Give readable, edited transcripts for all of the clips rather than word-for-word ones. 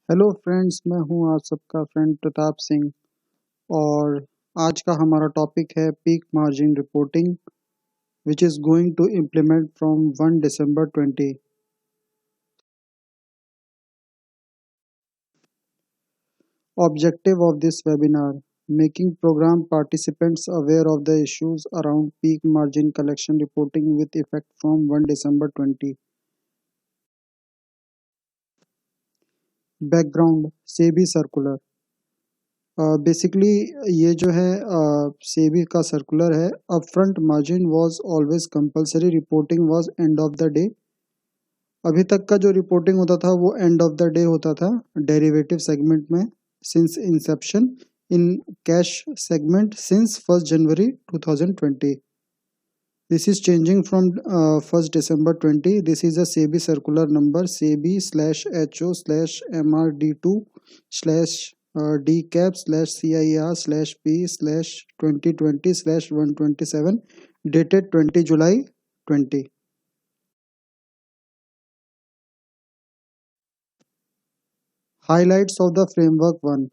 Hello friends, मैं हूं आप सबका फ्रेंड प्रताप सिंह। और आज का हमारा टॉपिक है peak margin reporting which is going to implement from 1 December 20। Objective of this webinar: making program participants aware of the issues around peak margin collection reporting with effect from 1 December 20। Background: SEBI circular. Basically ये जो है सेबी का circular है। Upfront margin was always compulsory, reporting was and of the day. अभी तक का जो reporting होता था वो एंड ऑफ द डे होता था डेरिवेटिव सेगमेंट में since Inception, in cash segment since 1 January 2020। This is changing from 1 December 20। This is a SEBI circular number SEBI/HO/MRD2 slash DCAP slash CIR slash P slash 2020 slash 127 dated 20 July 20। Highlights of the framework: 1.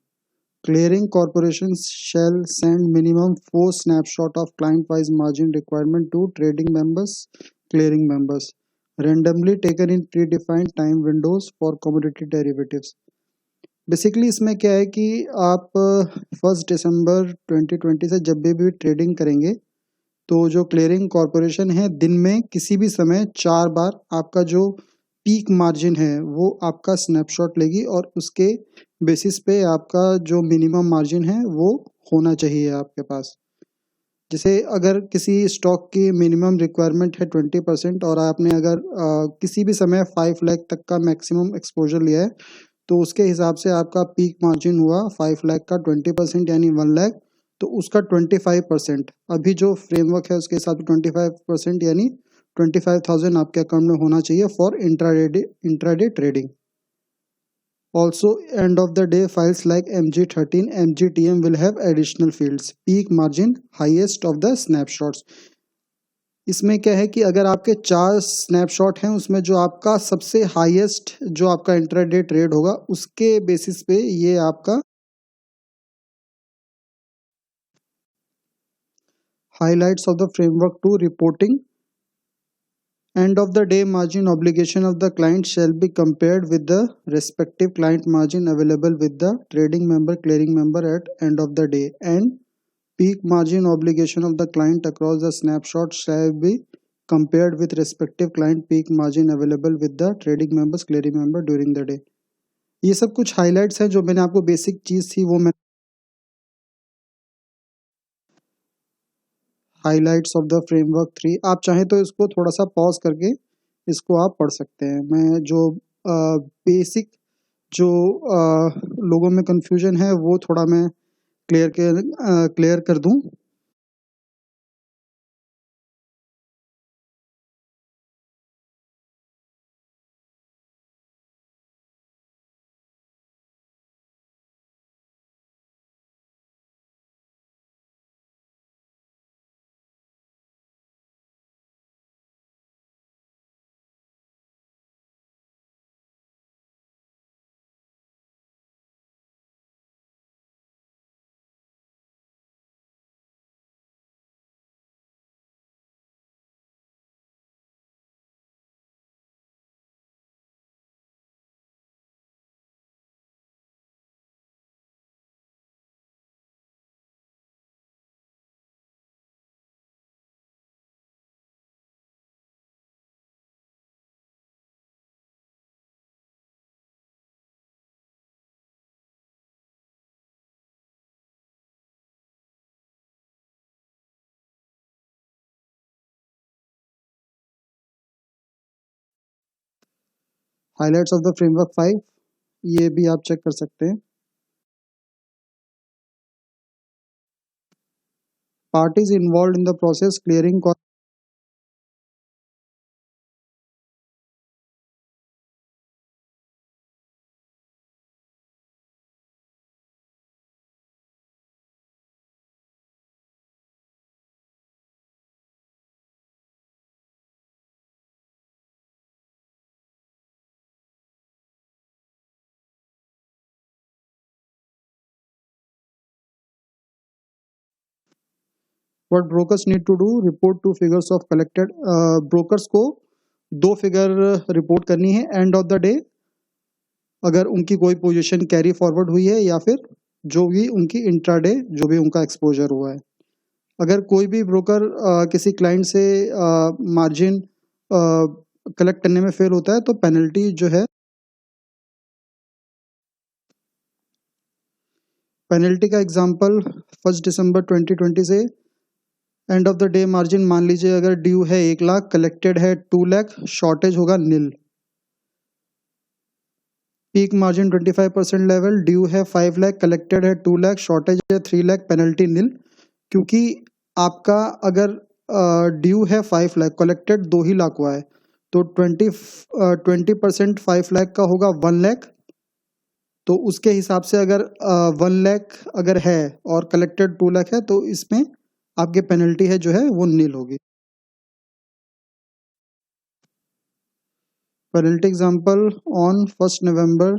Clearing corporations shall send minimum 4 snapshot of client-wise margin requirement to trading members, clearing members, randomly taken in predefined time windows for commodity derivatives। Basically इसमें क्या है कि आप 1 December 2020 से जब भी trading करेंगे तो जो क्लियरिंग कॉरपोरेशन है दिन में किसी भी समय 4 बार आपका जो पीक मार्जिन है वो आपका स्नैपशॉट लेगी और उसके बेसिस पे आपका जो मिनिमम मार्जिन है वो होना चाहिए आपके पास। जैसे अगर किसी स्टॉक की मिनिमम रिक्वायरमेंट है 20% और आपने अगर किसी भी समय 5 लाख तक का मैक्सिमम एक्सपोजर लिया है तो उसके हिसाब से आपका पीक मार्जिन हुआ 5 लाख का 20% यानी 1 लाख। तो उसका 25%, अभी जो फ्रेमवर्क है उसके हिसाब से 25% यानी 25,000 आपके अकाउंट में होना चाहिए for intraday trading. Also, end of the day files like MG13, MGTM will have additional fields. Peak margin, highest of the snapshots. इसमें क्या है कि अगर आपके 4 स्नैपशॉट हैं उसमें जो आपका सबसे हाईएस्ट जो आपका इंट्राडे ट्रेड होगा उसके बेसिस पे ये आपका highlights of the framework to reporting. End of the day margin obligation of the client shall be compared with the respective client margin available with the trading member, clearing member at end of the day, and peak margin obligation of the client across the snapshot shall be compared with respective client peak margin available with the trading members, clearing member during the day। ये सब कुछ highlights हैं जो मैंने आपको basic चीज थी वो मैं हाइलाइट्स ऑफ द फ्रेमवर्क 3। आप चाहें तो इसको थोड़ा सा पॉज करके इसको आप पढ़ सकते हैं। मैं जो बेसिक जो लोगों में कंफ्यूजन है वो थोड़ा मैं क्लियर कर दूं। हाइलाइट्स ऑफ द फ्रेमवर्क 5 ये भी आप चेक कर सकते हैं। Parties involved in the process clearing what brokers need to do, report to figures of collected. Brokers को 2 फिगर रिपोर्ट करनी है एंड ऑफ द डे, अगर उनकी कोई पोजीशन कैरी फॉरवर्ड हुई है या फिर जो भी उनकी इंट्राडे जो भी उनका एक्सपोजर हुआ है। अगर कोई भी ब्रोकर किसी क्लाइंट से मार्जिन कलेक्ट करने में फेल होता है तो पेनल्टी जो है, पेनल्टी का एग्जांपल 1 दिसंबर 2020 से and of the day margin मान लीजिए अगर ड्यू है 1 लाख, कलेक्टेड है 2 लाख, शॉर्टेज होगा नील। पीक मार्जिन 25% लेवल, ड्यू है 5 लाख, कलेक्टेड है 2 लाख, शॉर्टेज है 3 लाख, पेनल्टी नील। क्योंकि आपका अगर ड्यू है 5 लाख, कलेक्टेड 2 ही लाख हुआ है, तो 20% 5 लाख का होगा 1 लाख। तो उसके हिसाब से अगर 1 लाख अगर है और कलेक्टेड 2 लाख है तो इसमें आपकी पेनल्टी है जो है वो नील होगी। Penalty example on 1 November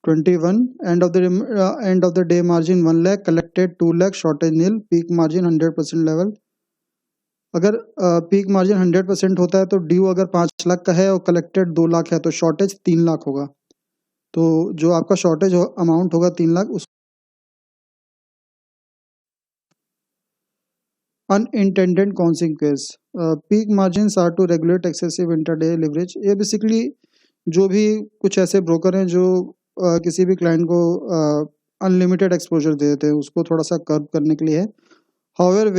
21 end of the day margin 1 lakh, collected 2 lakh, shortage nil, peak margin 100% level. अगर पीक मार्जिन 100% होता है तो ड्यू अगर 5 लाख का है और कलेक्टेड 2 लाख है तो शॉर्टेज 3 लाख होगा। तो जो आपका शॉर्टेज अमाउंट होगा 3 लाख, उस unintended consequence, peak margins are to regulate excessive intraday leverage. ये बेसिकली जो भी कुछ ऐसे ब्रोकर हैं जो किसी भी क्लाइंट को अनलिमिटेड एक्सपोजर दे देते हैं उसको थोड़ा सा कर्व करने के लिए है। However,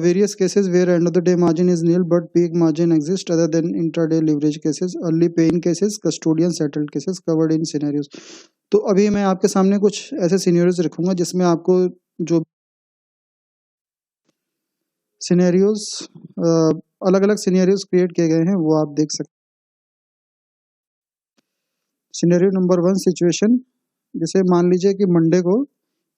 various cases where end of the day margin is nil but peak margin exists other than intraday leverage cases, early pay-in cases, custodian settled cases covered in scenarios। तो अभी मैं आपके सामने कुछ ऐसे सिनेरियोज रखूंगा जिसमें आपको जो सिनेरियोज अलग अलग सिनेरियोज क्रिएट किए गए हैं वो आप देख सकते हैं। सिनेरियो नंबर 1 सिचुएशन, जैसे मान लीजिए कि मंडे को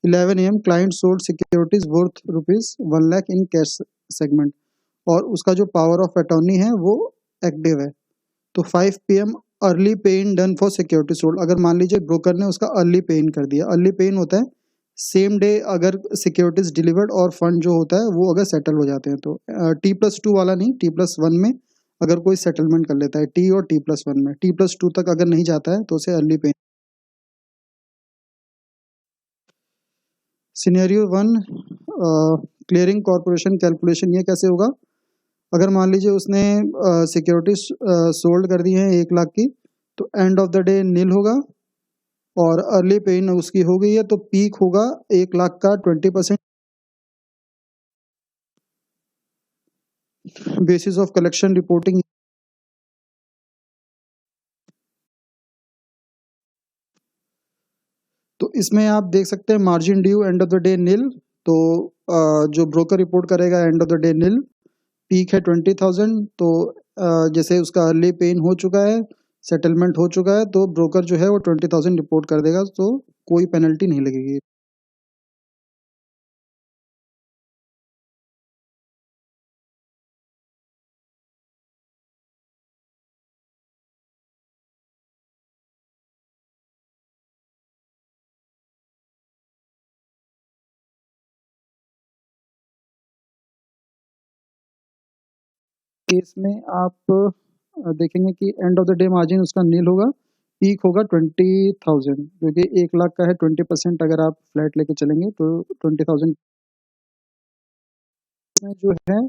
11 AM client sold securities worth ₹1 lakh in cash segment और उसका जो पावर ऑफ अटॉर्नी है वो एक्टिव है। तो 5 PM अर्ली पे in done for security sold. अगर मान लीजिए ब्रोकर ने उसका अर्ली पे इन कर दिया, अर्ली पे इन होता है सेम डे अगर सिक्योरिटीज डिलीवर्ड और फंड जो होता है वो अगर सेटल हो जाते हैं तो T+2 वाला नहीं, T+1 में अगर कोई सेटलमेंट कर लेता है, T और T+1 में, T+2 तक अगर नहीं जाता है तो उसे अर्ली पे। सिनेरियो 1 क्लियरिंग कॉर्पोरेशन कैलकुलेशन, ये कैसे होगा? अगर मान लीजिए उसने सिक्योरिटीज सोल्ड कर दी है 1 लाख की, तो एंड ऑफ द डे नील होगा और अर्ली पे इन उसकी हो गई है तो पीक होगा 1 लाख का 20% बेसिस ऑफ कलेक्शन रिपोर्टिंग। तो इसमें आप देख सकते हैं margin due end of the day nil, तो जो ब्रोकर रिपोर्ट करेगा end of the day nil, peak है 20,000। तो जैसे उसका अर्ली पे इन हो चुका है, सेटलमेंट हो चुका है, तो ब्रोकर जो है वो 20,000 रिपोर्ट कर देगा, तो कोई पेनल्टी नहीं लगेगी। केस में आप देखेंगे कि and of the day margin उसका नील होगा, पीक होगा 20,000, क्योंकि 1 लाख का है 20% अगर आप फ्लैट लेके चलेंगे तो 20,000 में जो है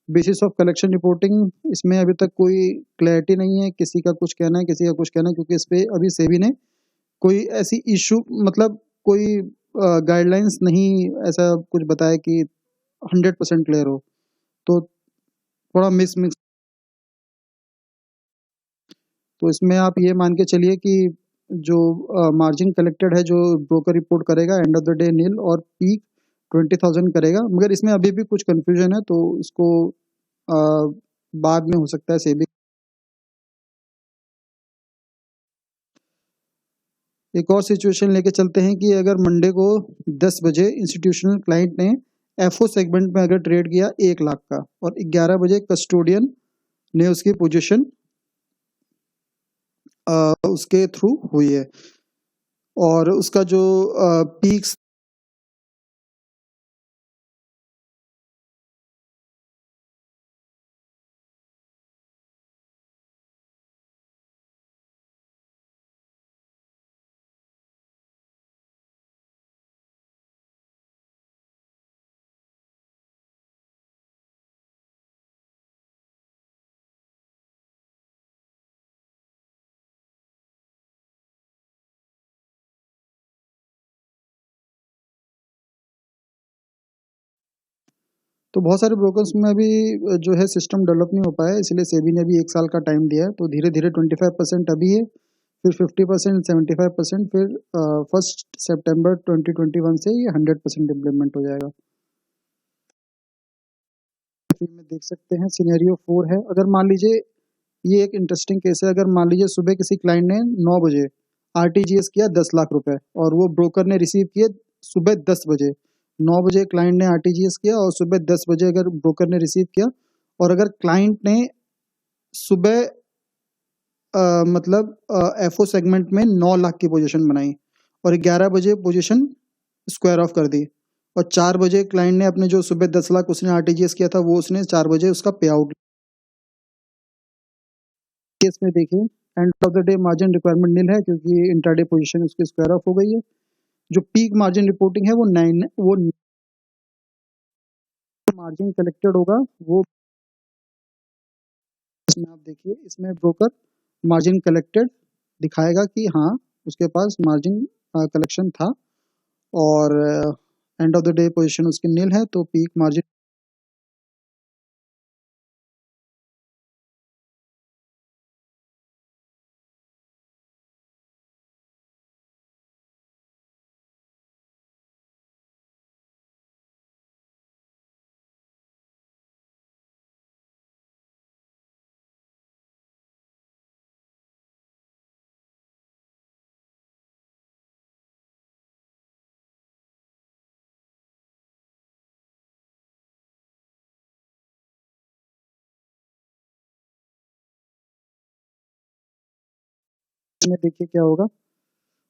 बेसिस ऑफ कलेक्शन रिपोर्टिंग। इसमें अभी तक कोई क्लैरिटी नहीं है, किसी का कुछ कहना है किसी का कुछ कहना है, क्योंकि इस पे अभी सेबी ने कोई ऐसी इशू मतलब कोई गाइडलाइंस नहीं ऐसा कुछ बताया कि 100% क्लियर हो, तो थोड़ा मिक्स। तो इसमें आप ये मान के चलिए कि जो मार्जिन कलेक्टेड है जो ब्रोकर रिपोर्ट करेगा एंड ऑफ द डे नील और पीक 20,000 करेगा, मगर इसमें अभी भी कुछ कंफ्यूजन है तो इसको बाद में हो सकता है सेबी। एक और सिचुएशन लेके चलते हैं कि अगर मंडे को 10 बजे इंस्टीट्यूशनल क्लाइंट ने एफओ सेगमेंट में अगर ट्रेड किया 1 लाख का और 11 बजे कस्टोडियन ने उसकी पोजीशन उसके थ्रू हुई है और उसका जो पीक्स तो बहुत सारे ब्रोकर्स में अभी जो है सिस्टम डेवलप नहीं हो पाया है, इसलिए सेबी ने भी 1 साल का टाइम दिया है। तो धीरे धीरे 25% अभी है, फिर 50%, 75%, फिर 1 सितंबर 2021 से ये 100% इम्प्लीमेंट हो जाएगा। फिर में देख सकते हैं सिनेरियो 4 है। अगर मान लीजिए ये एक इंटरेस्टिंग केस है, अगर मान लीजिए सुबह किसी क्लाइंट ने 9 बजे आरटीजीएस किया 10 लाख रुपए और वो ब्रोकर ने रिसीव किए सुबह 10 बजे। 9 बजे क्लाइंट ने आरटीजीएस किया और सुबह 10 बजे अगर ब्रोकर ने रिसीव किया, और अगर क्लाइंट ने सुबह मतलब एफओ सेगमेंट में 9 लाख की पोजीशन बनाई और 11 बजे पोजीशन स्क्वायर ऑफ कर दी, और 4 बजे क्लाइंट ने अपने जो सुबह 10 लाख उसने आरटीजीएस किया था वो उसने 4 बजे उसका पे आउट। केस में देखिए end of the day margin requirement nil है क्योंकि इंट्राडे पोजीशन उसकी स्क्वायर ऑफ हो गई है। जो पीक मार्जिन रिपोर्टिंग है वो मार्जिन कलेक्टेड होगा वो, इसमें आप देखिए इसमें ब्रोकर मार्जिन कलेक्टेड दिखाएगा कि हाँ उसके पास मार्जिन कलेक्शन था, और and of the day position उसकी नील है, तो पीक मार्जिन में देखिए क्या होगा।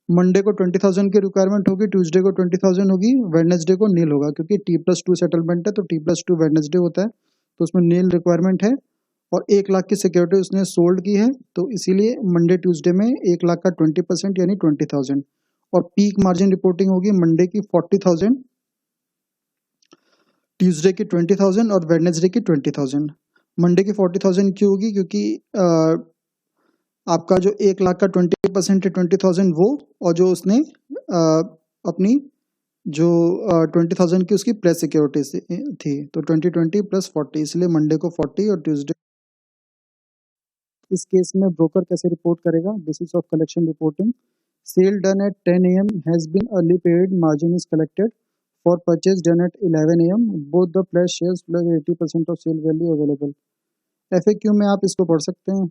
मंडे को 20,000 की रिक्वायरमेंट होगी, ट्यूसडे को 20,000 होगी, वेडनेसडे को नील होगा क्योंकि T+2 सेटलमेंट है, तो T+2 वेडनेसडे होता है, तो उसमें नील रिक्वायरमेंट है। और 1 लाख की सिक्योरिटी उसने सोल्ड की है, तो इसीलिए मंडे ट्यूसडे में 1 लाख का 20% यानी 20,000, और पीक मार्जिन रिपोर्टिंग होगी मंडे की 40,000, ट्यूसडे की 20,000 और वेडनेसडे की 20,000। मंडे की 40,000 क्यों होगी, क्योंकि आपका जो 1 लाख का 20% है 20,000 वो, और जो उसने अपनी जो 20,000 की उसकी प्लेस सिक्योरिटी थी, तो 20 + 40, इसलिए मंडे को 40 और ट्यूसडे। इस केस में ब्रोकर कैसे रिपोर्ट करेगा, basis of collection reporting. Sale done at 10 AM has been early paid, margin is collected for purchase done at 11 AM, both the place shares plus 80% of sale value available. FAQ में आप इसको पढ़ सकते हैं।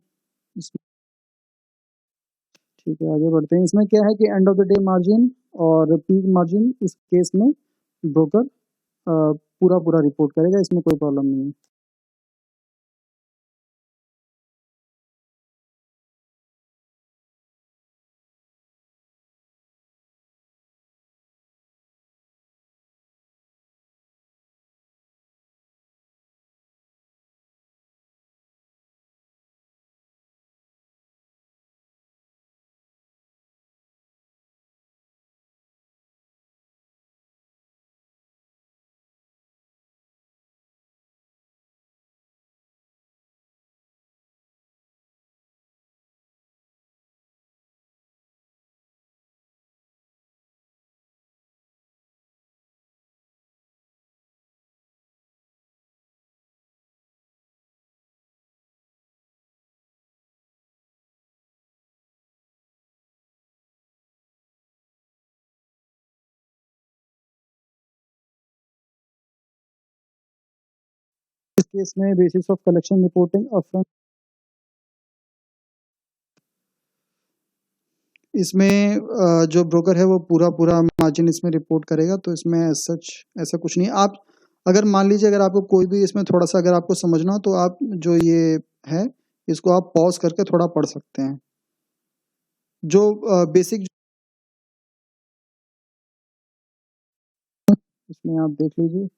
ठीक है, आगे बढ़ते हैं। इसमें क्या है कि and of the day margin और पीक मार्जिन इस केस में ब्रोकर पूरा पूरा रिपोर्ट करेगा, इसमें कोई प्रॉब्लम नहीं है। इस केस में basis of collection reporting upfront, इसमें जो ब्रोकर है वो पूरा पूरा मार्जिन इसमें रिपोर्ट करेगा, तो इसमें सच ऐसा कुछ नहीं। आप अगर मान लीजिए अगर आपको कोई भी इसमें थोड़ा सा अगर आपको समझना हो तो आप जो ये है इसको आप पॉज करके थोड़ा पढ़ सकते हैं। जो बेसिक इसमें आप देख लीजिए।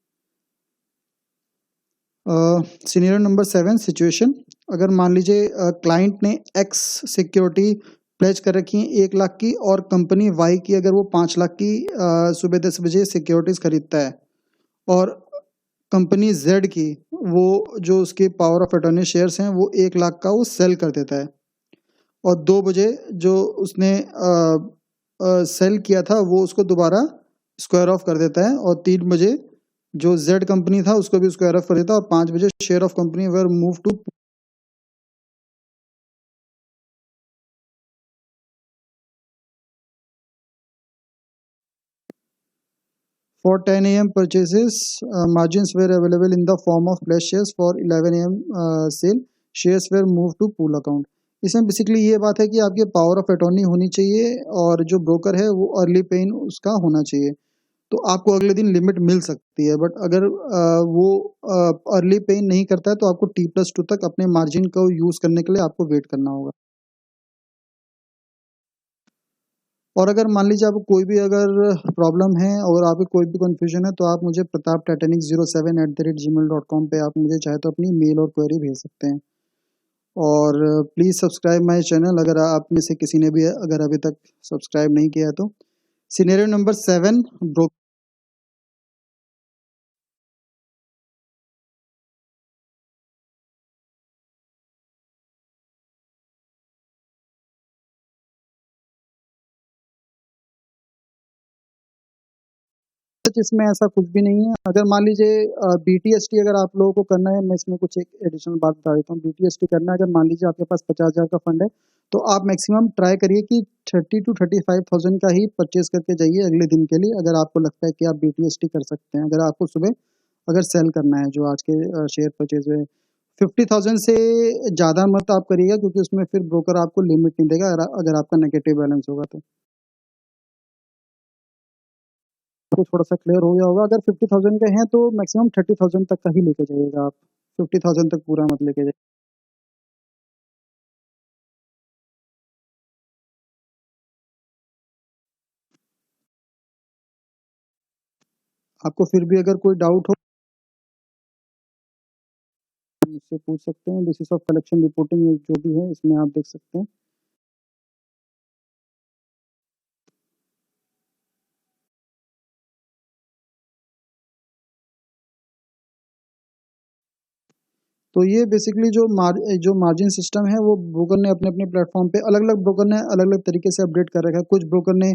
सिनेरियो नंबर 7 सिचुएशन, अगर मान लीजिए क्लाइंट ने एक्स सिक्योरिटी प्लेज कर रखी है 1 लाख की, और कंपनी वाई की अगर वो 5 लाख की सुबह 10 बजे सिक्योरिटीज खरीदता है, और कंपनी जेड की वो जो उसके पावर ऑफ अटॉर्नी शेयर्स हैं वो 1 लाख का वो सेल कर देता है, और 2 बजे जो उसने सेल किया था वो उसको दोबारा स्क्वायर ऑफ कर देता है, और 3 बजे जो जेड कंपनी था उसको भी उसको एरफ कर देता, और 5 बजे share of company were move to for 10 a.m. purchases. Margins were available in the form of pledged shares for 11 a.m. Sale. Shares were moved to pool account. इसमें बेसिकली ये बात है कि आपके पावर ऑफ अटॉर्नी होनी चाहिए और जो ब्रोकर है वो अर्ली पे इन उसका होना चाहिए, तो आपको अगले दिन लिमिट मिल सकती है। बट अगर वो अर्ली पे इन नहीं करता है तो आपको T+2 तक अपने मार्जिन को यूज करने के लिए आपको वेट करना होगा। और अगर मान लीजिए आपको कोई भी अगर प्रॉब्लम है और आपको कोई भी कंफ्यूजन है तो आप मुझे pratap@titanic07@gmail.com पे आप मुझे चाहे तो अपनी मेल और क्वेरी भेज सकते हैं। और प्लीज़ सब्सक्राइब माय चैनल अगर आप में से किसी ने भी अगर अभी तक सब्सक्राइब नहीं किया है तो। सिनेरियो नंबर 7 ब्रो इसमें ऐसा कुछ भी नहीं है। अगर मान लीजिए बीटीएसटी अगर आप लोगों को करना है, मैं इसमें कुछ एक एडिशनल बात बता देता हूँ। बीटीएसटी करना है, अगर मान लीजिए आपके पास 50,000 का फंड है तो आप मैक्सिमम ट्राई करिए कि 30 to 35,000 का ही परचेज करके जाइए अगले दिन के लिए, अगर आपको लगता है कि आप बीटीएसटी कर सकते हैं। अगर आपको सुबह अगर सेल करना है जो आज के शेयर परचेज हुए 50,000 से ज़्यादा मत आप करिएगा, क्योंकि उसमें फिर ब्रोकर आपको लिमिट नहीं देगा अगर आपका नेगेटिव बैलेंस होगा तो। आपको थोड़ा-सा क्लियर हो गया होगा। अगर 50,000 के हैं तो मैक्सिमम 30,000 तक का ही लेके जाइएगा आप। 50,000 तक पूरा मत लेके जाइए। आपको फिर भी अगर कोई डाउट हो मुझसे पूछ सकते हैं। बेसिस ऑफ कलेक्शन रिपोर्टिंग जो भी है इसमें आप देख सकते हैं। तो ये बेसिकली जो मार्जिन सिस्टम है वो ब्रोकर ने अपने-अपने प्लेटफ़ॉर्म पे अलग-अलग ब्रोकर ने अलग-अलग तरीके से अपडेट कर रखा है। कुछ ब्रोकर ने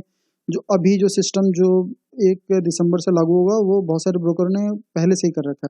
जो अभी जो सिस्टम जो 1 दिसंबर से लागू होगा वो बहुत सारे ब्रोकर ने पहले से ही कर रखा है।